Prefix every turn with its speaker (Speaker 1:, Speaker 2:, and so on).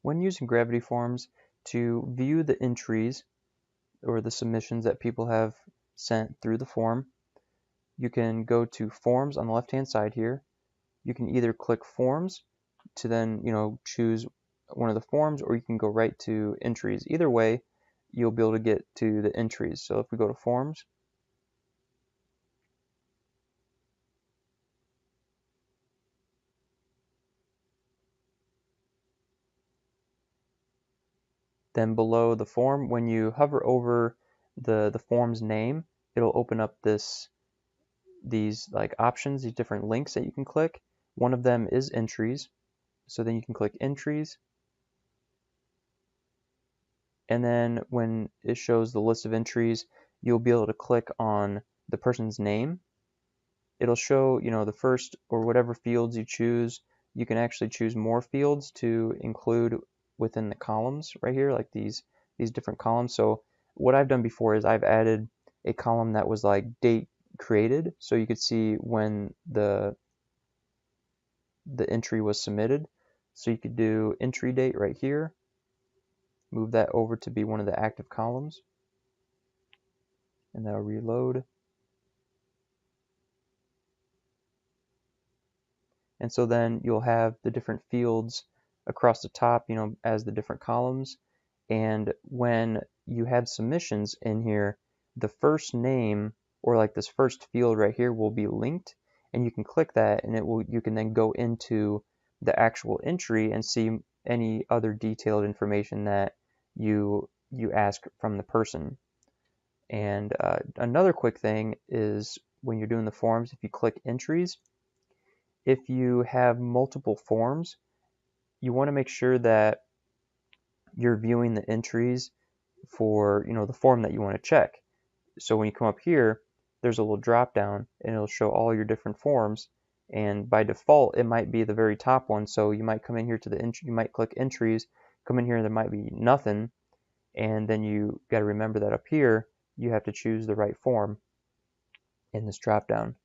Speaker 1: When using Gravity Forms, to view the entries or the submissions that people have sent through the form, you can go to Forms on the left-hand side here. You can either click Forms to then, choose one of the forms, or you can go right to Entries. Either way, you'll be able to get to the entries. So if we go to Forms, then below the form, when you hover over the form's name, it'll open up these like options, these different links that you can click. One of them is entries. So then you can click entries. And then when it shows the list of entries, you'll be able to click on the person's name. It'll show, the first or whatever fields you choose. You can actually choose more fields to include within the columns right here, like these different columns. So what I've done before is I've added a column that was like date created, so you could see when the entry was submitted. So you could do entry date right here, move that over to be one of the active columns, and that'll reload. And so then you'll have the different fields across the top, as the different columns. And when you have submissions in here, the first name, or like this first field right here, will be linked, and you can click that, and you can then go into the actual entry and see any other detailed information that you ask from the person. And another quick thing is when you're doing the forms, if you click entries, if you have multiple forms, you want to make sure that you're viewing the entries for the form that you want to check. So when you come up here, there's a little drop down and it'll show all your different forms, and by default it might be the very top one. So you might come in here to you might click entries, come in here, and there might be nothing, and then you got to remember that up here you have to choose the right form in this drop down.